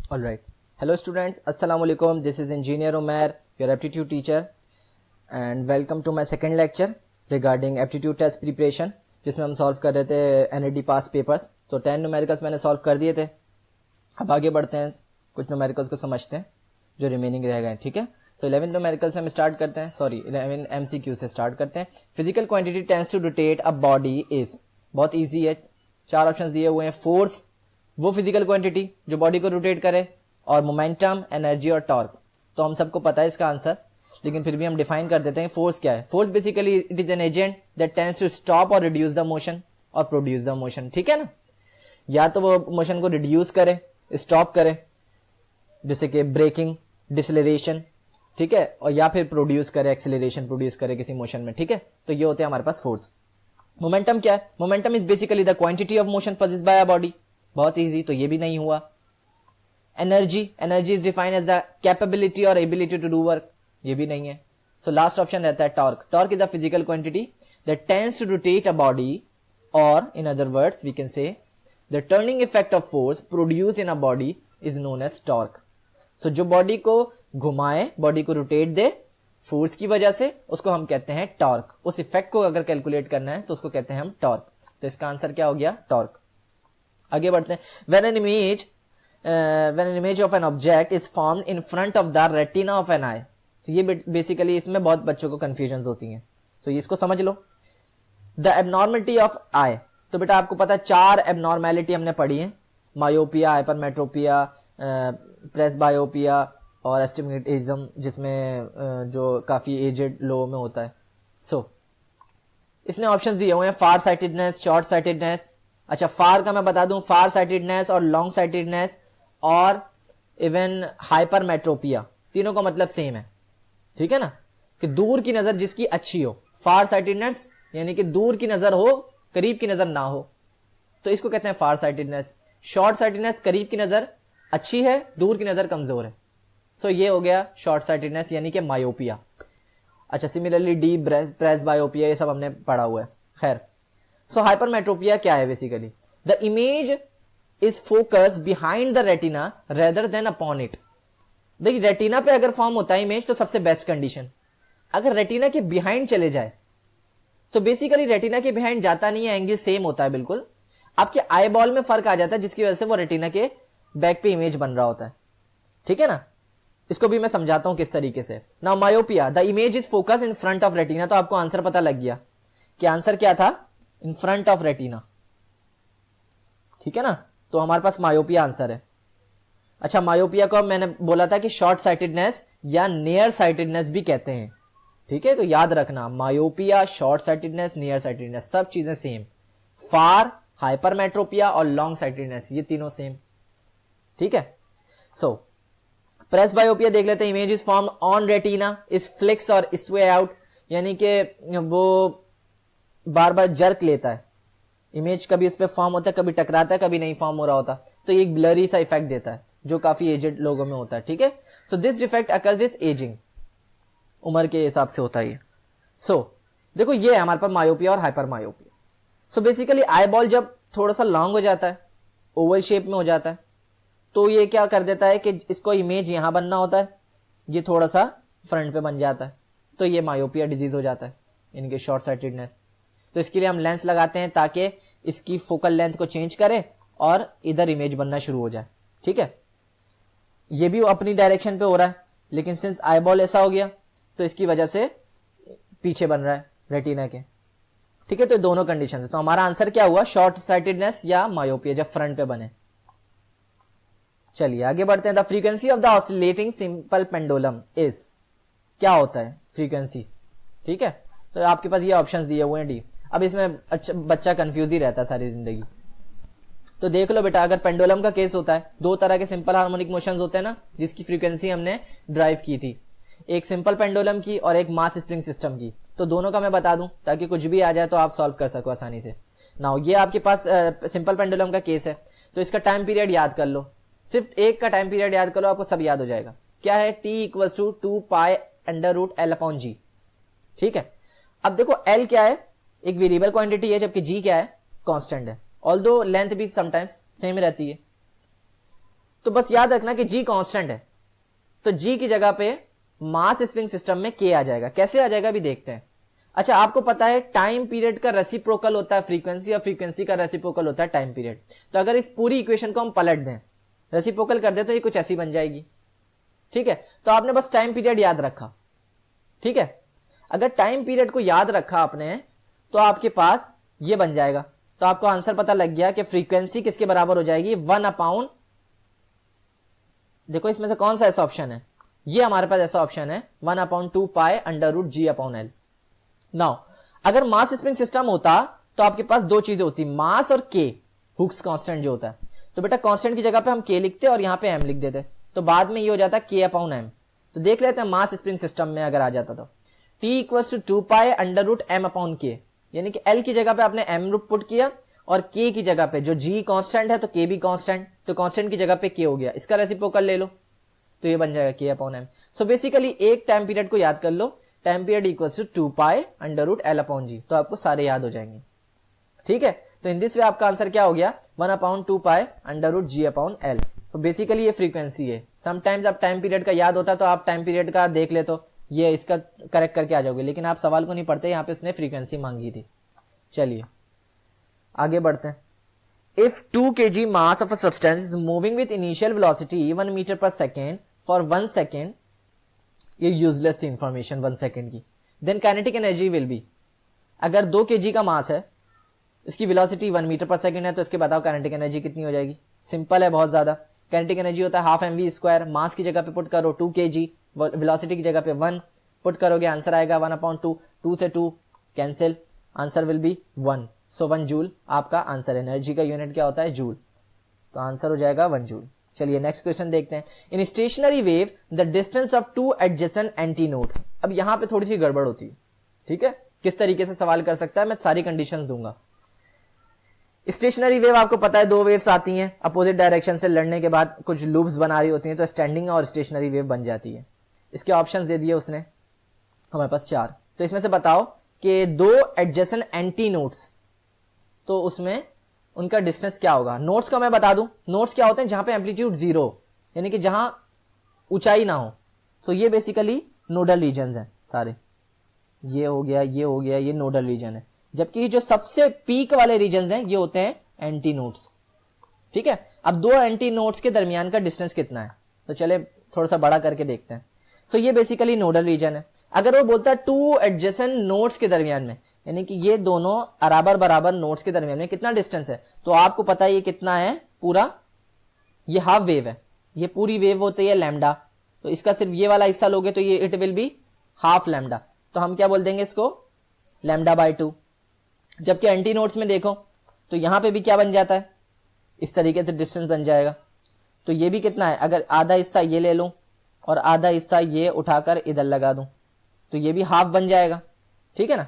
All right. Hello students. Assalamu alaikum. This is Engineer Umair, your aptitude teacher, and welcome to my second lecture regarding aptitude test preparation, जिसमें हम solve कर रहे थे NAD पास papers. तो 10 numericals मैंने solve कर दिए थे। अब आगे बढ़ते हैं, कुछ न्यूमेरिकल्स को समझते हैं जो रिमेनिंग रह गए। ठीक है, तो 11 न्यूमेरिकल से हम स्टार्ट करते हैं, 11 MCQ से स्टार्ट करते हैं। Physical quantity tends to rotate a body is, बहुत ईजी है, 4 ऑप्शन दिए हुए हैं। फोर्स, वो फिजिकल क्वांटिटी जो बॉडी को रोटेट करे, और मोमेंटम, एनर्जी और टॉर्क। तो हम सबको पता है इसका आंसर, लेकिन फिर भी हम डिफाइन कर देते हैं। फोर्स क्या है? Force basically it is an agent that tends to stop और रिड्यूस द मोशन और प्रोड्यूस द मोशन। ठीक है ना, या तो वो मोशन को रिड्यूस करे, स्टॉप करे, जैसे कि ब्रेकिंग, डिसलेरेशन, ठीक है, और या फिर प्रोड्यूस करे, एक्सेलरेशन प्रोड्यूस करे किसी मोशन में। ठीक है, तो ये होते हैं हमारे पास फोर्स। मोमेंटम क्या है? Momentum is basically the quantity of motion possessed by a body, बहुत इजी, तो ये भी नहीं हुआ। Energy, energy is defined as the capability और एबिलिटी टू डू वर्क, ये भी नहीं है। सो लास्ट ऑप्शन रहता है torque. Torque is the physical quantity that tends to rotate a body, और in other words we can say the turning effect of force produce in a body is known as torque. So जो body को घुमाए, body को rotate दे force की वजह से, उसको हम कहते हैं टॉर्क। उस इफेक्ट को अगर कैलकुलेट करना है तो उसको कहते हैं हम टॉर्क। तो इसका आंसर क्या हो गया? टॉर्क। आगे बढ़ते हैं। when an image of an object is formed in front of the retina of an eye, तो ये बेसिकली इसमें बहुत बच्चों को कंफ्यूजन होती हैं, तो ये इसको समझ लो। द एबनॉर्मलिटी ऑफ आई, तो बेटा आपको पता है 4 एबनॉर्मेलिटी हमने पढ़ी है, मायोपिया, हाइपरमेट्रोपिया, प्रेसबायोपिया और एस्टिग्मेटिज्म, जिसमें जो काफी एजेड लोगों में होता है। सो इसने ऑप्शंस दिए हुए हैं, फार साइटेडनेस, शॉर्ट साइटेडनेस। अच्छा, फार का मैं बता दूं, फार साइटेडनेस और लॉन्ग साइटेडनेस और इवन हाइपरमेट्रोपिया, तीनों का मतलब सेम है। ठीक है ना, कि दूर की नजर जिसकी अच्छी हो। फार साइटेडनेस यानी कि दूर की नजर हो, करीब की नजर ना हो, तो इसको कहते हैं फार साइटेडनेस। शॉर्ट साइटेडनेस, करीब की नजर अच्छी है, दूर की नजर कमजोर है। सो ये हो गया शॉर्ट साइटेडनेस यानी कि मायोपिया। अच्छा, सिमिलरली डी प्रेसबायोपिया, ये सब हमने पढ़ा हुआ है। खैर, सो हाइपरमेट्रोपिया क्या है? Basically the image is focus behind the retina rather than upon it. देखिए, रेटिना पे अगर फॉर्म होता है इमेज तो सबसे बेस्ट कंडीशन। अगर रेटिना के बिहाइंड चले जाए तो बेसिकली रेटिना के बिहाइंड जाता नहीं है, एंगल सेम होता है बिल्कुल, आपके आई बॉल में फर्क आ जाता है, जिसकी वजह से वो रेटिना के बैक पे इमेज बन रहा होता है। ठीक है ना, इसको भी मैं समझाता हूं किस तरीके से। Now myopia, the image is focus in front of retina, तो आपको आंसर पता लग गया कि आंसर क्या था, इन फ्रंट ऑफ रेटिना। ठीक है ना, तो हमारे पास मायोपिया आंसर है। अच्छा, मायोपिया को मैंने बोला था कि शॉर्ट साइटेडनेस या नियर साइटेडनेस भी कहते हैं। ठीक है, तो याद रखना, myopia, short sightedness, near sightedness, सब चीजें सेम। फार, हाइपरमेट्रोपिया और लॉन्ग साइटेडनेस, ये तीनों सेम। ठीक है, सो प्रेसबायोपिया देख लेते हैं। Image is form on retina, is flix और स्वे आउट, यानी कि वो बार बार जर्क लेता है। इमेज कभी इस पे फॉर्म होता है, कभी टकराता है, कभी नहीं फॉर्म हो रहा होता, तो ये एक ब्लरी सा इफेक्ट देता है जो काफी एजेड लोगों में होता है। ठीक है, so this defect occurs with ageing, उम्र के हिसाब से होता है। सो देखो, ये है हमारे पास मायोपिया और hyper myopia. So basically eye ball जब थोड़ा सा लॉन्ग हो जाता है, ओवल शेप में हो जाता है, तो ये क्या कर देता है कि इसको इमेज यहां बनना होता है, ये थोड़ा सा फ्रंट पे बन जाता है, तो ये मायोपिया डिजीज हो जाता है, इनके शॉर्ट साइटेडनेस। तो इसके लिए हम लेंस लगाते हैं ताकि इसकी फोकल लेंथ को चेंज करें और इधर इमेज बनना शुरू हो जाए। ठीक है, ये भी अपनी डायरेक्शन पे हो रहा है, लेकिन सिंस आई बॉल ऐसा हो गया तो इसकी वजह से पीछे बन रहा है रेटिना के। ठीक है, तो दोनों कंडीशन है। तो हमारा आंसर क्या हुआ? शॉर्ट साइटेडनेस या मायोपिया, जब फ्रंट पे बने। चलिए आगे बढ़ते हैं। The frequency of the oscillating simple pendulum is, क्या होता है फ्रीक्वेंसी? ठीक है, तो आपके पास ये ऑप्शंस दिए हुए हैं, डी। अब इसमें अच्छा बच्चा कंफ्यूज ही रहता है सारी जिंदगी। तो देख लो बेटा, अगर पेंडुलम का केस होता है, 2 तरह के सिंपल हार्मोनिक मोशंस होते हैं ना, जिसकी फ्रीक्वेंसी हमने ड्राइव की थी, एक सिंपल पेंडुलम की और एक मास स्प्रिंग सिस्टम की। तो दोनों का मैं बता दूं ताकि कुछ भी आ जाए तो आप सॉल्व कर सको आसानी से। नाउ ये आपके पास सिंपल पेंडुलम का केस है, तो इसका टाइम पीरियड याद कर लो, सिर्फ एक का टाइम पीरियड याद कर लो, आपको सब याद हो जाएगा। क्या है? t equals to 2 pi under root L upon G. ठीक है, अब देखो L क्या है? एक वेरिएबल क्वांटिटी है, जबकि G क्या है? कांस्टेंट है, ऑल्दो लेंथ भी समटाइम्स सेम रहती है। तो बस याद रखना कि जी कांस्टेंट है, तो जी की जगह पे मास स्प्रिंग सिस्टम में के आ जाएगा। कैसे आ जाएगा अभी देखते हैं। अच्छा, आपको पता है टाइम पीरियड का रेसिप्रोकल होता है फ्रीक्वेंसी, और फ्रीक्वेंसी का रेसिप्रोकल होता है टाइम पीरियड। तो अगर इस पूरी इक्वेशन को हम पलट दें, रेसिप्रोकल कर दें, तो ये कुछ ऐसी बन जाएगी। ठीक है, तो आपने बस टाइम पीरियड याद रखा। ठीक है, अगर टाइम पीरियड को याद रखा आपने तो आपके पास ये बन जाएगा। तो आपको आंसर पता लग गया कि फ्रीक्वेंसी किसके बराबर हो जाएगी, 1/, देखो इसमें से कौन सा ऐसा ऑप्शन है, ये हमारे पास ऐसा ऑप्शन है 1/2 पाई √G/L। नाउ अगर मास स्प्रिंग सिस्टम होता तो आपके पास दो चीजें होती, मास और के, हुक्स कांस्टेंट जो होता है। तो बेटा कांस्टेंट की जगह पे हम के लिखते और यहां पे एम लिख देते, तो बाद में ये हो जाता k/m। तो देख लेते हैं मास स्प्रिंग सिस्टम में अगर आ जाता तो T = 2 पाई √m/k, यानी कि L की जगह पे आपने m पुट किया और K की जगह पे जो G कांस्टेंट है तो K भी कांस्टेंट, तो कांस्टेंट की जगह पे K हो गया, इसका रेसिप्रोकल ले लो तो ये बन जाएगा k/m। सो बेसिकली एक टाइम पीरियड को याद कर लो, टाइम पीरियड = 2 पाई √L/G, तो आपको सारे याद हो जाएंगे। ठीक है, तो इन दिस वे आपका आंसर क्या हो गया, 1/2 पाई √G/L। तो बेसिकली ये फ्रीक्वेंसी है। समटाइम्स आप टाइम पीरियड का याद होता है तो आप टाइम पीरियड का देख ले तो ये इसका करेक्ट करके आ जाओगे, लेकिन आप सवाल को नहीं पढ़ते, यहाँ पे उसने फ्रीक्वेंसी मांगी थी। चलिए आगे बढ़ते हैं। If 2 kg mass of a substance is moving with initial velocity 1 meter per second for 1 second, ये यूजलेस थी इंफॉर्मेशन 1 सेकेंड की, then kinetic energy will be, अगर 2 kg का मास है, इसकी वेलोसिटी 1 मीटर पर सेकंड है, तो इसके बताओ काइनेटिक एनर्जी कितनी हो जाएगी। सिंपल है बहुत ज्यादा, काइनेटिक एनर्जी होता है हाफ mv², मास की जगह पे पुट करो 2 kg, वेलोसिटी की जगह पे 1 पुट करोगे, आंसर आएगा 1/2, 2 से 2 cancel, answer will B 1। So 1 joule आपका आंसर। एनर्जी का यूनिट क्या होता है, जूल, तो आंसर हो जाएगा 1 जूल। चलिए नेक्स्ट क्वेश्चन देखते हैं। In stationary wave the distance of 2 adjacent anti nodes. अब यहां पे थोड़ी सी गड़बड़ होती है। ठीक है, किस तरीके से सवाल कर सकता है, मैं सारी कंडीशंस दूंगा। स्टेशनरी वेव आपको पता है दो वेव्स आती हैं अपोजिट डायरेक्शन से, लड़ने के बाद कुछ लूप्स बना रही होती हैं, तो स्टैंडिंग और स्टेशनरी वेव बन जाती है। इसके ऑप्शंस दे दिए उसने हमारे पास 4, तो इसमें से बताओ कि 2 एडजेसेंट एंटी नोड्स, तो उसमें उनका डिस्टेंस क्या होगा। नोड्स का मैं बता दूं, नोड्स क्या होते हैं, जहां पे एम्पलीट्यूड 0, यानी कि जहां ऊंचाई ना हो, तो ये बेसिकली नोडल रीजन है सारे। ये हो गया, ये हो गया, ये नोडल रीजन है, जबकि जो सबसे पीक वाले रीजन हैं ये होते हैं एंटी नोड्स। ठीक है, अब 2 एंटी नोड्स के दरमियान का डिस्टेंस कितना है, तो चले थोड़ा सा बड़ा करके देखते हैं। सो ये बेसिकली नोडल रीजन है। अगर वो बोलता है 2 एडजेसेंट नोड्स के दरमियान में, यानी कि ये दोनों बराबर बराबर नोड्स के दरमियान में कितना डिस्टेंस है, तो आपको पता है ये कितना है पूरा, ये हाफ वेव है, ये पूरी वेव होती है लैम्डा, तो इसका सिर्फ ये वाला हिस्सा लोगे तो ये it will be half lambda, तो हम क्या बोल देंगे इसको, λ/2। जबकि एंटी नोड्स में देखो तो यहां पे भी क्या बन जाता है, इस तरीके से डिस्टेंस बन जाएगा, तो ये भी कितना है, अगर आधा हिस्सा ये ले लूं और आधा हिस्सा ये उठाकर इधर लगा दूं तो ये भी हाफ बन जाएगा। ठीक है ना,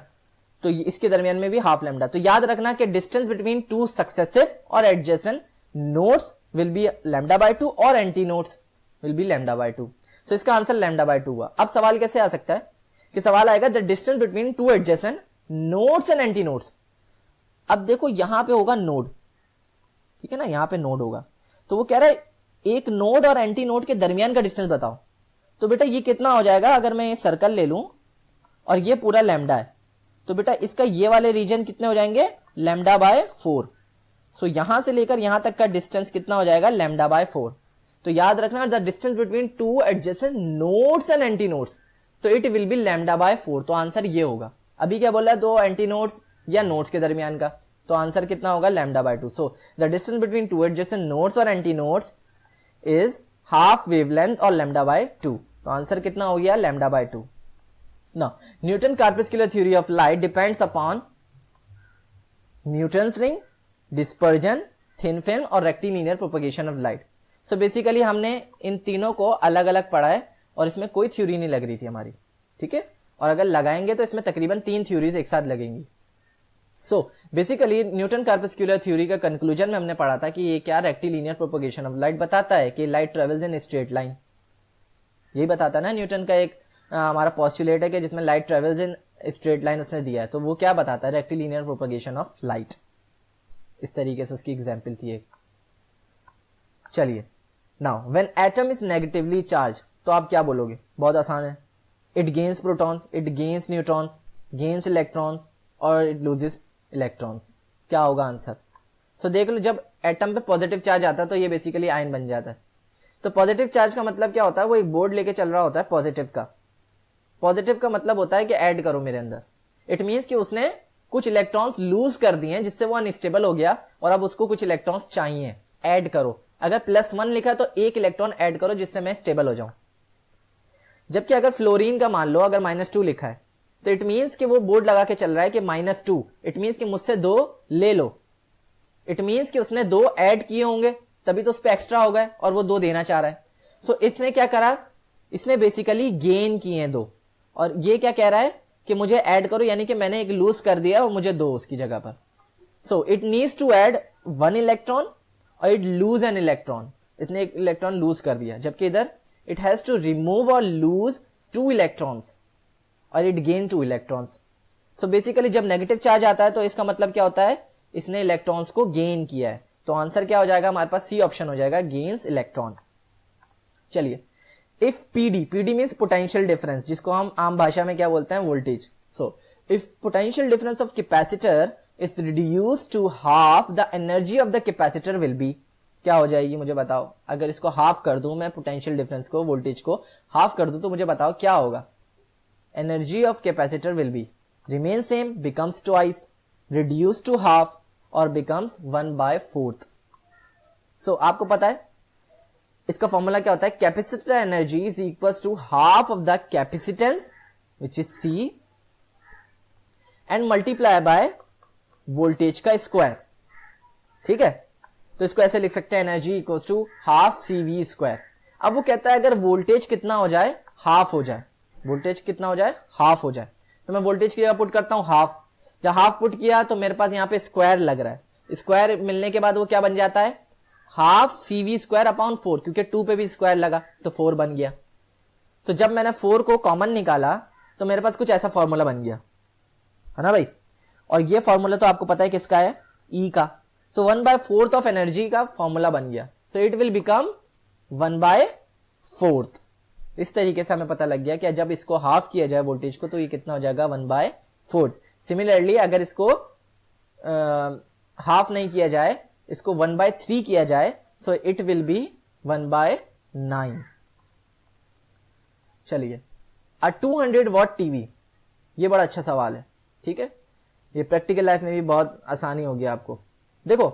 तो इसके दरमियान में भी हाफ लैम्डा। तो याद रखना कि डिस्टेंस बिटवीन 2 सक्सेसिव और एडजेसेंट नोड्स विल बी λ/2 और एंटी नोड्स विल बी λ/2। सो इसका आंसर λ/2 हुआ। अब सवाल कैसे आ सकता है कि सवाल आएगा the distance between 2 adjacent nodes and anti nodes. अब देखो यहां पे होगा नोड, ठीक है ना, यहां पे नोड होगा, तो वो कह रहा है एक नोड और एंटी नोड के दरमियान का डिस्टेंस बताओ। तो बेटा ये कितना हो जाएगा, अगर मैं ये सर्कल ले लूं और ये पूरा लैम्डा है, तो बेटा इसका ये वाले रीजन कितने हो जाएंगे, λ/4। सो यहां से लेकर यहां तक का डिस्टेंस कितना हो जाएगा, λ/4। तो याद रखना the distance between 2 adjacent nodes and anti nodes, तो इट विल बी λ/4। तो आंसर ये होगा। अभी क्या बोला है, 2 एंटी नोड्स या नोड्स के दरमियान का, तो आंसर कितना होगा, λ/2। So the distance between 2 adjacent nodes और anti nodes is half wavelength और λ/2। तो आंसर कितना हो गया, λ/2। Now, Newton corpuscular theory of light depends upon Newton's ring, dispersion, thin film और rectilinear propagation of light। So basically हमने इन तीनों को अलग अलग पढ़ा है और इसमें कोई थ्योरी नहीं लग रही थी हमारी। ठीक है, और अगर लगाएंगे तो इसमें तकरीबन 3 थ्योरीज एक साथ लगेंगी। सो बेसिकली न्यूटन कार्पस्क्यूलर थ्योरी का कंक्लूजन में हमने पढ़ा था कि ये क्या, रेक्टिलिनियर प्रोपगेशन ऑफ लाइट बताता है कि light travels in straight line. यही बताता ना न्यूटन का एक हमारा पोस्टुलेट है कि जिसमें light travels in straight line उसने दिया है, तो वो क्या बताता है, रेक्टिलिनियर प्रोपगेशन ऑफ लाइट। इस तरीके से उसकी एग्जाम्पल थी एक। चलिए now when atom is negatively charge, तो आप क्या बोलोगे? बहुत आसान है, it gains protons, it gains neutrons, gains electrons और इट लूजेस इलेक्ट्रॉन्स। क्या होगा आंसर? सो देख लो, जब एटम पे पॉजिटिव चार्ज आता है तो ये बेसिकली आयन बन जाता है। तो पॉजिटिव चार्ज का मतलब क्या होता है? वो एक बोर्ड लेके चल रहा होता है पॉजिटिव का। पॉजिटिव का मतलब होता है कि ऐड करो मेरे अंदर। इट मीन्स कि उसने कुछ इलेक्ट्रॉन्स लूज कर दिए हैं जिससे वो अनस्टेबल हो गया और अब उसको कुछ इलेक्ट्रॉन्स चाहिए, ऐड करो। अगर +1 लिखा तो एक इलेक्ट्रॉन ऐड करो जिससे मैं स्टेबल हो जाऊं। जबकि अगर फ्लोरीन का मान लो अगर -2 लिखा है तो इट मीन्स कि वो बोर्ड लगा के चल रहा है कि -2, इट मीन्स कि मुझसे 2 ले लो। इट मीन्स कि उसने 2 ऐड किए होंगे तभी तो उस पर एक्स्ट्रा हो गए और वो 2 देना चाह रहा है। सो इसने क्या करा? इसने बेसिकली गेन किए हैं 2 और ये क्या कह रहा है कि मुझे ऐड करो, यानी कि मैंने एक लूज कर दिया और मुझे 2 उसकी जगह पर। So it needs to add 1 electron और इट लूज एन इलेक्ट्रॉन। इसने एक इलेक्ट्रॉन लूज कर दिया, जबकि इधर इट हैज टू रिमूव और लूज 2 इलेक्ट्रॉन्स और it gain 2 electrons. So basically जब नेगेटिव चार्ज आता है तो इसका मतलब क्या होता है? इसने इलेक्ट्रॉन्स को गेन किया है। तो आंसर क्या हो जाएगा हमारे पास? सी ऑप्शन हो जाएगा, गेन्स इलेक्ट्रॉन। चलिए, if PD, PD means potential difference, जिसको हम आम भाषा में क्या बोलते हैं? Voltage. So if potential difference of capacitor is reduced to half, the energy of the capacitor will be, क्या हो जाएगी मुझे बताओ? अगर इसको हाफ कर दूं मैं, पोटेंशियल डिफरेंस को, वोल्टेज को हाफ कर दूं, तो मुझे बताओ क्या होगा? Energy of capacitor will be remain same, becomes twice, reduce to half और बिकम्स 1/4। सो आपको पता है इसका फॉर्मूला क्या होता है? Capacitor energy is equal to half of the capacitance which is C and multiply by voltage का square. ठीक है, तो इसको ऐसे लिख सकते हैं, energy equal to half CV²। अब वो कहता है अगर वोल्टेज कितना हो जाए? हाफ हो जाए। वोल्टेज कितना हो जाए? हाफ हो जाए। तो मैं वोल्टेज की जगह पुट करता हूं हाफ। जब हाफ पुट किया तो मेरे पास यहां पे स्क्वायर लग रहा है। स्क्वायर मिलने के बाद वो क्या बन जाता है? हाफ CV²/4, क्योंकि 2 पे भी स्क्वायर लगा तो 4 बन गया। तो जब मैंने 4 को कॉमन निकाला तो मेरे पास कुछ ऐसा फॉर्मूला बन गया, है ना भाई? और ये फॉर्मूला तो आपको पता है किसका है? E का। तो 1/4 ऑफ एनर्जी का फॉर्मूला बन गया। So it will become 1/4। इस तरीके से हमें पता लग गया कि जब इसको हाफ किया जाए वोल्टेज को तो ये कितना हो जाएगा? 1/4। सिमिलरली अगर इसको हाफ नहीं किया जाए, इसको 1/3 किया जाए, सो इट विल बी 1/9। चलिए, अ 200 वॉट टीवी, ये बड़ा अच्छा सवाल है। ठीक है, ये प्रैक्टिकल लाइफ में भी बहुत आसानी होगी आपको। देखो,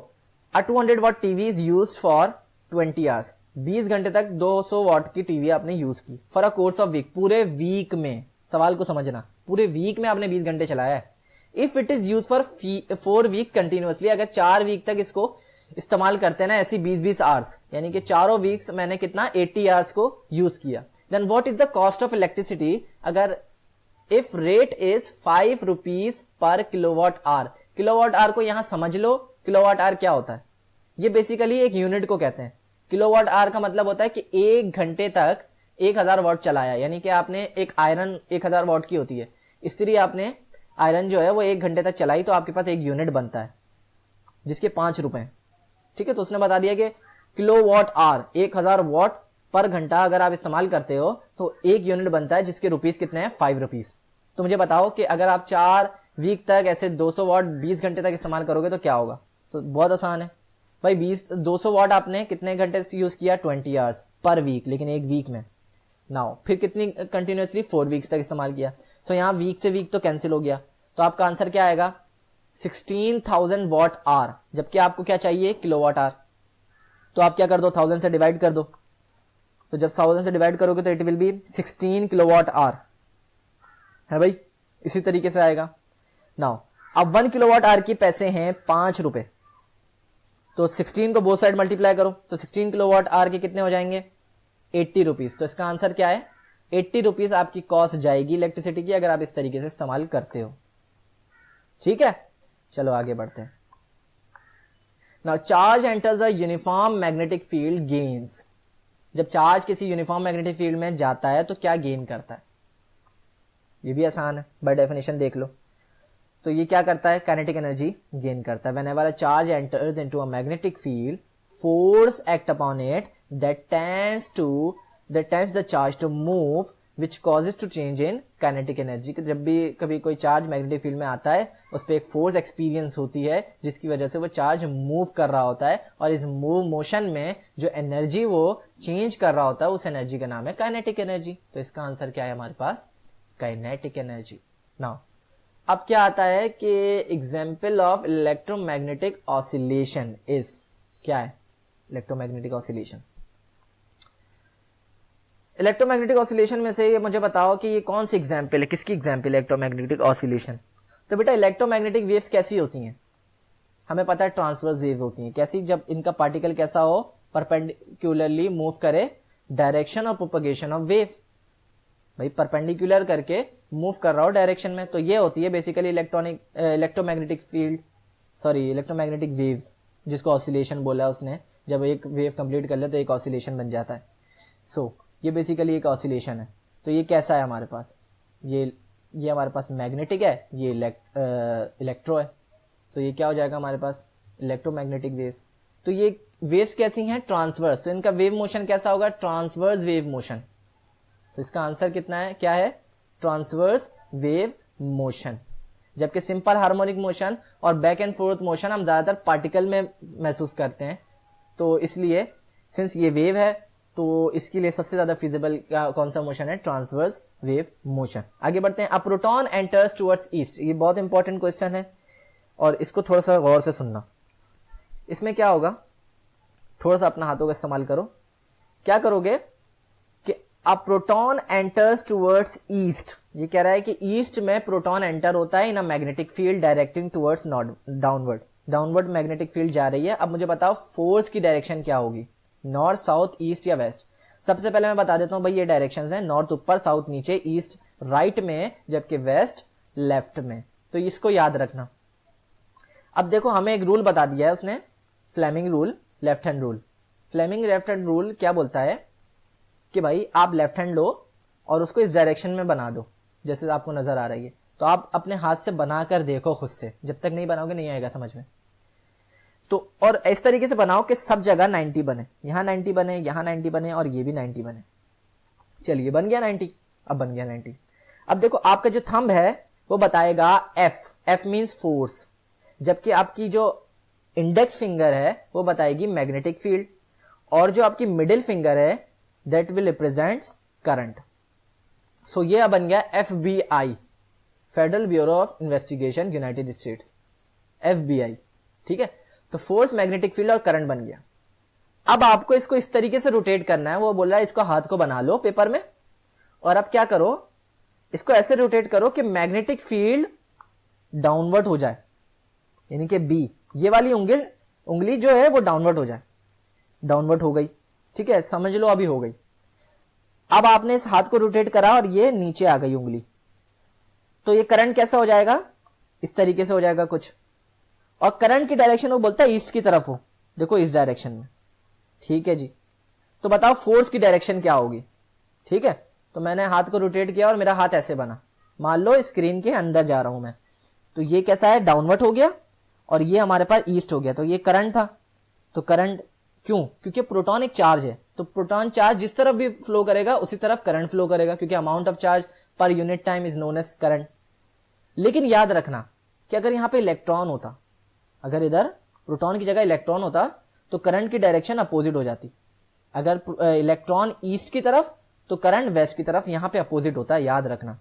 अ 200 what TV is used for 20 hours. 20 घंटे तक 200 वॉट की टीवी आपने यूज की for a course of week. पूरे वीक में, सवाल को समझना, पूरे वीक में आपने 20 घंटे चलाया है। If it is use for 4 week continuously, अगर 4 वीक तक इसको इस्तेमाल करते हैं ना, ऐसी 20-20 आवर्स, यानी कि चारों वीक्स मैंने कितना? 80 आवर्स को यूज किया। Then what is the cost of electricity? अगर if rate is 5 rupees per kilowatt hour. Kilowatt hour को यहां समझ लो, किलोवाट आवर क्या होता है? ये बेसिकली एक यूनिट को कहते हैं। किलोवाट आवर का मतलब होता है कि 1 घंटे तक 1000 वॉट चलाया, यानी कि आपने एक आयरन 1000 वॉट की होती है, इसलिए आपने आयरन जो है वो 1 घंटे तक चलाई तो आपके पास एक यूनिट बनता है जिसके 5 रुपए। ठीक है, तो उसने बता दिया कि किलोवाट आवर 1000 वॉट पर घंटा अगर आप इस्तेमाल करते हो तो एक यूनिट बनता है जिसके रुपीस कितने हैं? 5 रुपीस। तो मुझे बताओ कि अगर आप 4 वीक तक ऐसे 200 वॉट 20 घंटे तक इस्तेमाल करोगे तो क्या होगा? तो बहुत आसान है भाई, 200 वॉट आपने कितने घंटे से यूज किया? 20 आवर्स पर वीक, लेकिन एक वीक में। नाउ फिर कितनी कंटिन्यूअसली? 4 वीक्स तक इस्तेमाल किया। सो यहाँ वीक से वीक तो कैंसिल हो गया, तो आपका आंसर क्या आएगा? 16,000 वॉट आवर। जबकि आपको क्या चाहिए? Kilowatt hour. तो आप क्या कर दो? 1000 से डिवाइड कर दो। तो जब 1000 से डिवाइड करोगे तो it will be 16 kilowatt hour, है भाई? इसी तरीके से आएगा। नाउ अब 1 किलोवाट आवर के पैसे हैं 5 रुपए, तो 16 को बोथ साइड मल्टीप्लाई करो, तो 16 किलोवाट आवर के कितने हो जाएंगे? 80 रुपीज। तो इसका आंसर क्या है? 80 रुपीज आपकी कॉस्ट जाएगी इलेक्ट्रिसिटी की अगर आप इस तरीके से इस्तेमाल करते हो। ठीक है, चलो आगे बढ़ते हैं। Now charge enters a uniform magnetic field gains. जब चार्ज किसी यूनिफॉर्म मैग्नेटिक फील्ड में जाता है तो क्या गेन करता है? ये भी आसान है, बाय डेफिनेशन देख लो। तो ये क्या करता है? काइनेटिक एनर्जी गेन करता है। Whenever a charge enters into a magnetic field, force act upon it that tends the charge to move which causes to change in kinetic energy। जब भी कभी कोई चार्ज मैग्नेटिक फील्ड में आता है उस पर एक फोर्स एक्सपीरियंस होती है जिसकी वजह से वो चार्ज मूव कर रहा होता है, और इस मूव मोशन में जो एनर्जी वो चेंज कर रहा होता है उस एनर्जी का नाम है काइनेटिक एनर्जी। तो इसका आंसर क्या है हमारे पास? Kinetic energy. नाउ अब क्या आता है कि example of electromagnetic oscillation is, क्या है इलेक्ट्रोमैग्नेटिक ऑसिलेशन? इलेक्ट्रोमैग्नेटिक ऑसिलेशन में से ये मुझे बताओ कि ये कौन सी एग्जाम्पल है, किसकी एग्जाम्पल है इलेक्ट्रोमैग्नेटिक ऑसिलेशन? तो बेटा इलेक्ट्रोमैग्नेटिक वेव्स कैसी होती हैं? हमें पता है ट्रांसवर्स वेव्स होती हैं। कैसी? जब इनका पार्टिकल कैसा हो, परपेंडिकुलरली मूव करे डायरेक्शन और प्रोपगेशन ऑफ वेव। भाई परपेंडिकुलर करके मूव कर रहा हो डायरेक्शन में, तो ये होती है basically electromagnetic field, sorry electromagnetic waves, जिसको ऑसिलेशन बोला उसने। जब एक वेव कंप्लीट कर ले तो एक ऑसिलेशन बन जाता है। सो ये बेसिकली एक ऑसिलेशन है। तो ये कैसा है हमारे पास? ये हमारे पास मैग्नेटिक है, ये इलेक्ट्रो है। तो ये क्या हो जाएगा हमारे पास? Electromagnetic waves. तो ये वेव्स कैसी हैं? ट्रांसवर्स। तो इनका वेव मोशन कैसा होगा? Transverse wave motion. तो इसका आंसर कितना है, क्या है? Transverse wave motion. जबकि सिंपल हार्मोनिक मोशन और बैक एंड फोर्थ मोशन हम ज्यादातर पार्टिकल में महसूस करते हैं। तो इसलिए सिंस ये वेव है तो इसके लिए सबसे ज्यादा फिजिबल कौन सा मोशन है? Transverse wave motion. आगे बढ़ते हैं। A proton enters towards east. ये बहुत इंपॉर्टेंट क्वेश्चन है और इसको थोड़ा सा गौर से सुनना। इसमें क्या होगा, थोड़ा सा अपना हाथों का इस्तेमाल करो। क्या करोगे कि a proton enters towards east. ये कह रहा है कि ईस्ट में प्रोटॉन एंटर होता है in a magnetic field directing towards downward. Downward magnetic field जा रही है। अब मुझे बताओ फोर्स की डायरेक्शन क्या होगी? नॉर्थ, साउथ, ईस्ट या वेस्ट? सबसे पहले मैं बता देता हूं भाई, ये डायरेक्शंस हैं। नॉर्थ ऊपर, साउथ नीचे, ईस्ट राइट में, जबकि वेस्ट लेफ्ट में। तो इसको याद रखना। अब देखो हमें एक रूल बता दिया है उसने, Fleming rule, left hand rule. Fleming left hand rule क्या बोलता है कि भाई आप लेफ्ट हैंड लो और उसको इस डायरेक्शन में बना दो जैसे आपको नजर आ रही है। तो आप अपने हाथ से बनाकर देखो खुद से, जब तक नहीं बनाओगे नहीं आएगा समझ में। तो और इस तरीके से बनाओ कि सब जगह 90 बने, यहां 90 बने, यहां 90 बने और ये भी 90 बने। चलिए बन गया 90। अब बन गया 90। अब देखो आपका जो थंब है वो बताएगा एफ। एफ मींस फोर्स, जबकि आपकी जो इंडेक्स फिंगर है वो बताएगी मैग्नेटिक फील्ड, और जो आपकी मिडिल फिंगर है दैट विल रिप्रेजेंट करंट। सो ये अब बन गया FBI, federal bureau of investigation, United states, FBI। ठीक है, तो फोर्स, मैग्नेटिक फील्ड और करंट बन गया। अब आपको इसको इस तरीके से रोटेट करना है। वो बोल रहा है इसको हाथ को बना लो पेपर में, और अब क्या करो, इसको ऐसे रोटेट करो कि मैग्नेटिक फील्ड डाउनवर्ड हो जाए, यानी कि बी, ये वाली उंगली जो है वो डाउनवर्ड हो जाए। डाउनवर्ड हो गई, ठीक है, समझ लो अभी हो गई। अब आपने इस हाथ को रोटेट करा और ये नीचे आ गई उंगली, तो ये करंट कैसा हो जाएगा? इस तरीके से हो जाएगा कुछ। और करंट की डायरेक्शन वो बोलता है ईस्ट की तरफ हो, देखो इस डायरेक्शन में। ठीक है जी, तो बताओ फोर्स की डायरेक्शन क्या होगी? ठीक है, तो मैंने हाथ को रोटेट किया और मेरा हाथ ऐसे बना, मान लो स्क्रीन के अंदर जा रहा हूं मैं, तो ये कैसा है? डाउनवर्ड हो गया, और ये हमारे पास ईस्ट हो गया। तो ये करंट था। तो करंट क्यों? क्योंकि प्रोटॉन एक चार्ज है, तो प्रोटॉन चार्ज जिस तरफ भी फ्लो करेगा उसी तरफ करंट फ्लो करेगा, क्योंकि amount of charge per unit time is known as current. लेकिन याद रखना कि अगर यहां पे इलेक्ट्रॉन होता, अगर इधर प्रोटॉन की जगह इलेक्ट्रॉन होता तो करंट की डायरेक्शन अपोजिट हो जाती। अगर इलेक्ट्रॉन ईस्ट की तरफ तो करंट वेस्ट की तरफ, यहां पे अपोजिट होता है, याद रखना।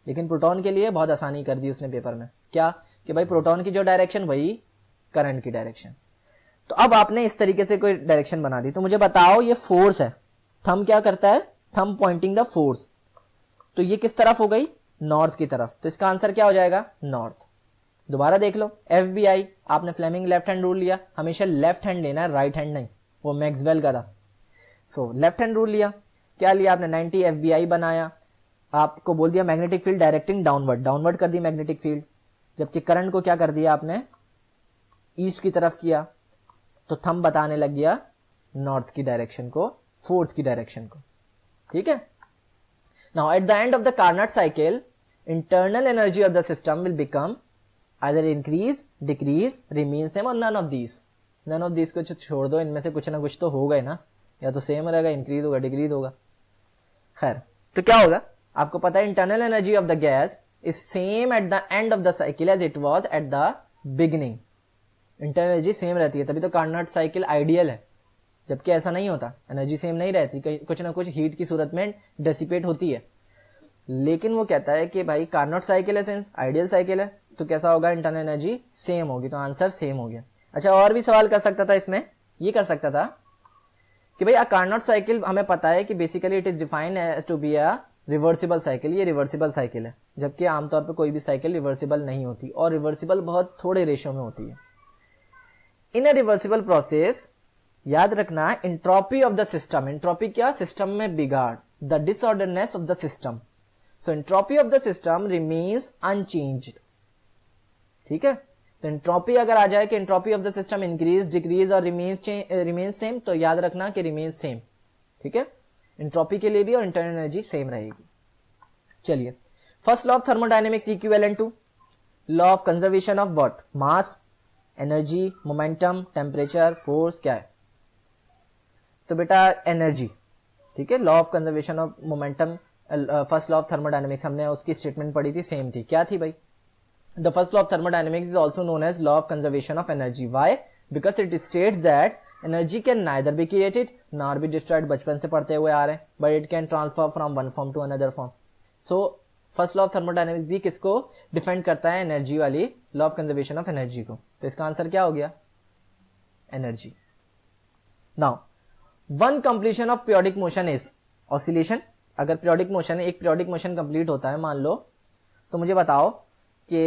लेकिन प्रोटॉन के लिए बहुत आसानी कर दी उसने पेपर में, क्या कि भाई प्रोटॉन की जो डायरेक्शन वही करंट की डायरेक्शन। तो अब आपने इस तरीके से कोई डायरेक्शन बना दी, तो मुझे बताओ ये फोर्स है, थंब क्या करता है? Thumb Poynting the force. तो ये किस तरफ हो गई? नॉर्थ की तरफ। तो इसका आंसर क्या हो जाएगा? नॉर्थ। दोबारा देख लो, FBI, आपने फ्लेमिंग लेफ्ट हैंड रूल लिया, हमेशा लेफ्ट हैंड लेना है, राइट हैंड नहीं, वो मैक्सवेल का था। सो लेफ्ट हैंड रूल लिया, क्या लिया आपने? 90 FBI बनाया, आपको बोल दिया magnetic field directing downward, downward कर दी मैग्नेटिक फील्ड, जबकि करंट को क्या कर दिया आपने? ईस्ट की तरफ किया, तो थंब बताने लग गया नॉर्थ की डायरेक्शन को, फोर्स की डायरेक्शन को। ठीक है, now at the end of the Carnot cycle internal energy of the system will become either increase, decrease, remain same और none of these। none of these को छोड़ दो, इनमें से कुछ ना कुछ तो हो गए ना। या तो सेम रहेगा, इंक्रीज होगा, डिक्रीज होगा। खैर, तो क्या होगा, आपको पता है internal energy of the gas is same at the end of the cycle as it was at the beginning. Internal energy same रहती है, तभी तो कार्नोट साइकिल आइडियल है, जबकि ऐसा नहीं होता, एनर्जी सेम नहीं रहती, कुछ ना कुछ हीट की सूरत में डेसिपेट होती है। लेकिन वो कहता है कि भाई कार्नोट साइकिल है सिंस आइडियल साइकिल है, तो कैसा होगा, इंटरनल एनर्जी सेम होगी, तो आंसर सेम हो गया। अच्छा, और भी सवाल कर सकता था इसमें, ये कर सकता था कि भाई अ कार्नोट साइकिल हमें पता है कि basically it is defined to be a reversible cycle, ये रिवर्सिबल साइकिल है, जबकि आमतौर पर कोई भी साइकिल रिवर्सिबल नहीं होती, और रिवर्सिबल बहुत थोड़े रेशियो में होती है। इन अ रिवर्सिबल प्रोसेस, याद रखना, entropy of the system, entropy क्या, सिस्टम में बिगाड़, the disorderness of the system, so entropy of the system remains unchanged. ठीक है, तो एंट्रोपी अगर आ जाए कि entropy of the system increase, decrease और रिमेन्स सेम, तो याद रखना कि रिमेन्स सेम। ठीक है, एंट्रोपी के लिए भी और इंटरनल एनर्जी सेम रहेगी। चलिए, first law of thermodynamics equivalent to law of conservation of what, mass, energy, momentum, temperature, force, क्या है, तो बेटा एनर्जी। ठीक है, law of conservation of momentum, first law of thermodynamics, हमने उसकी स्टेटमेंट पढ़ी थी, सेम थी, क्या थी भाई, the first law of thermodynamics is also known as law of conservation of energy. Why, because it states that energy can neither be created nor be destroyed, बचपन से पढ़ते हुए आ रहे हैं, but it can transfer from one form to another form. So first law of thermodynamics भी किसको defend करता है, एनर्जी वाली law of conservation of energy को। तो इसका आंसर क्या हो गया, energy. Now one completion of periodic motion is oscillation. अगर पीरियोडिक मोशन, एक पीरियोडिक मोशन कंप्लीट होता है मान लो, तो मुझे बताओ कि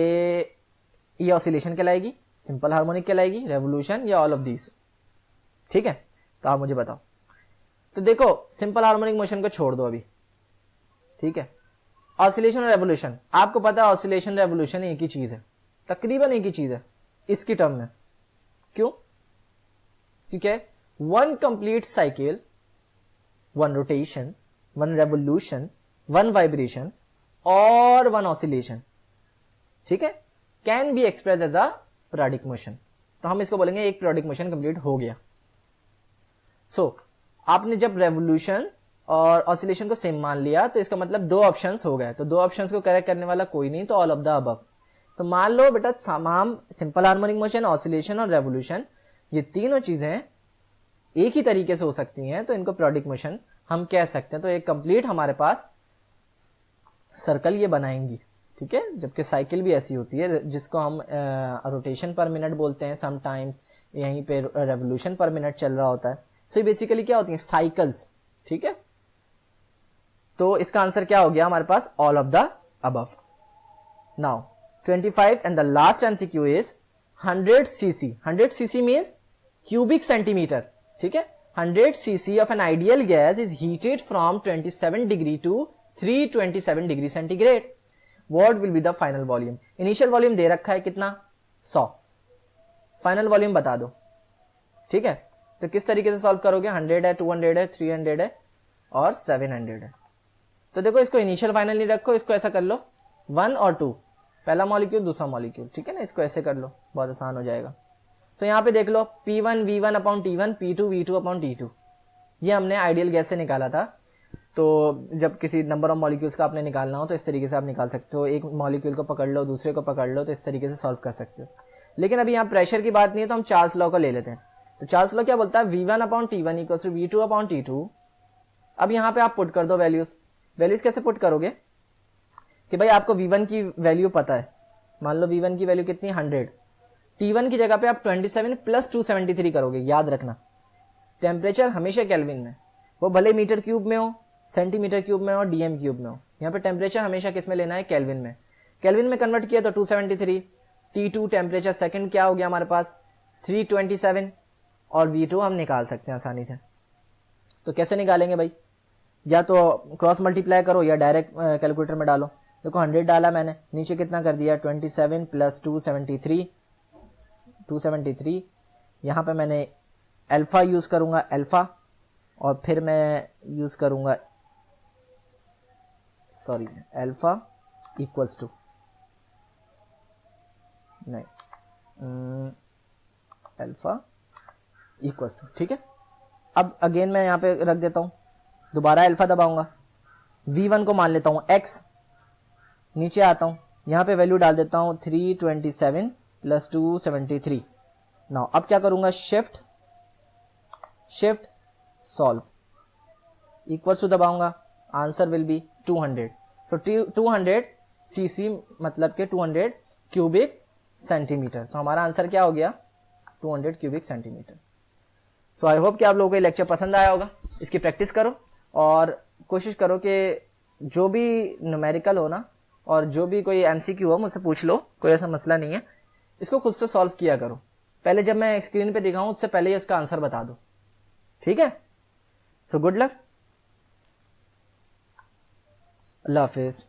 ये ऑसिलेशन कहलाएगी, सिंपल हार्मोनिक कहलाएगी, रेवोल्यूशन, या ऑल ऑफ दीज। ठीक है, तो आप मुझे बताओ। तो देखो, सिंपल हार्मोनिक मोशन को छोड़ दो अभी, ठीक है, ऑसिलेशन और रेवोल्यूशन, आपको पता है ऑसिलेशन रेवोल्यूशन एक ही चीज है, तकरीबन एक ही चीज है इसकी टर्म में। क्यों, क्योंकि one complete cycle, one rotation, one revolution, one vibration और वन ऑसिलेशन, ठीक है, can be express as a periodic motion. तो हम इसको बोलेंगे एक पीरियोडिक मोशन कंप्लीट हो गया। सो आपने जब रेवोल्यूशन और ऑसिलेशन को सेम मान लिया, तो इसका मतलब दो ऑप्शंस हो गए, तो दो ऑप्शंस को करेक्ट करने वाला कोई नहीं, तो ऑल ऑफ द अबव। सो मान लो बेटा तमाम सिंपल हार्मोनिक मोशन, ऑसिलेशन और रेवोल्यूशन, ये तीनों चीजें एक ही तरीके से हो सकती हैं, तो इनको पीरियोडिक मोशन हम कह सकते हैं। तो एक कंप्लीट हमारे पास सर्कल ये बनाएंगी, ठीक है, जबकि साइकिल भी ऐसी होती है जिसको हम रोटेशन पर मिनट बोलते हैं, समटाइम्स यहीं पे रेवोल्यूशन पर मिनट चल रहा होता है। सो बेसिकली क्या होती है, साइकिल्स। ठीक है, तो इसका आंसर क्या हो गया हमारे पास, all of the above. Now 25 and the last MCQ is 100 cc। 100 cc means cubic centimetre. ठीक है, 100 cc of an ideal gas is heated from 27 degree to 327 degree centigrade. What will be the final volume. Initial volume दे रखा है कितना, 100, final volume बता दो। ठीक है, तो किस तरीके से सॉल्व करोगे, 100 है, 200 है, 300 है और 700 है। तो देखो, इसको इनिशियल फाइनल नहीं रखो, इसको ऐसा कर लो 1 और 2, पहला मॉलिक्यूल दूसरा मॉलिक्यूल, ठीक है ना, इसको ऐसे कर लो, बहुत आसान हो जाएगा। तो यहां पे देख लो P1 V1 upon T1, P2 V2 upon T2, ये हमने आइडियल गैस से निकाला था। तो जब किसी नंबर ऑफ मॉलिक्यूल्स का आपने निकालना हो तो इस तरीके से आप निकाल सकते हो, एक मॉलिक्यूल को पकड़ लो, दूसरे को पकड़ लो, तो इस तरीके से सॉल्व कर सकते हो। लेकिन अभी यहाँ प्रेशर की बात नहीं है, तो हम चार्ल्स लॉ को ले लेते हैं। तो चार्ल्स लॉ क्या बोलता है, V1 upon T1 equal to V2 upon T2। अब यहाँ पे आप पुट कर दो वैल्यूज कैसे पुट करोगे कि भाई आपको V1 की वैल्यू पता है, मान लो V1 की वैल्यू कितनी, 100, T1 की जगह पे आप 27 प्लस 273 करोगे। याद रखना, टेम्परेचर हमेशा केल्विन में, वो भले मीटर क्यूब में हो, सेंटीमीटर क्यूब में हो, डीएम क्यूब में हो, यहाँ पे टेम्परेचर हमेशा किस में लेना है, केल्विन में। केल्विन में कन्वर्ट किया तो 273, T2 टेम्परेचर सेकंड क्या हो गया हमारे पास, 327, और V2 हम निकाल सकते हैं आसानी से। तो कैसे निकालेंगे भाई, या तो क्रॉस मल्टीप्लाई करो या डायरेक्ट कैलकुलेटर में डालो। देखो 100 डाला मैंने, नीचे कितना कर दिया, 27 प्लस 273, यहाँ पे मैंने अल्फा यूज करूंगा, अल्फा, और फिर मैं यूज करूंगा अल्फा इक्वल्स टू, नहीं, अल्फा इक्वल्स टू, ठीक है। अब अगेन मैं यहाँ पे रख देता हूँ, दोबारा अल्फा दबाऊंगा, V1 को मान लेता हूँ x, नीचे आता हूँ, यहाँ पे वैल्यू डाल देता हूँ 327 प्लस 273। नाउ अब क्या करूंगा, शिफ्ट सॉल्व इक्वल टू दबाऊंगा, answer will be 200। So 200 cc मतलब के 200 क्यूबिक सेंटीमीटर। तो हमारा आंसर क्या हो गया, 200 cubic centimetre. So I hope कि आप लोगों को ये लेक्चर पसंद आया होगा। इसकी प्रैक्टिस करो और कोशिश करो कि जो भी न्यूमेरिकल हो ना, और जो भी कोई एमसीक्यू हो मुझसे पूछ लो, कोई ऐसा मसला नहीं है, इसको खुद से सॉल्व किया करो। पहले जब मैं स्क्रीन पे दिखाऊं उससे पहले ही इसका आंसर बता दो, ठीक है। सो गुड लक, अल्लाह हाफिज।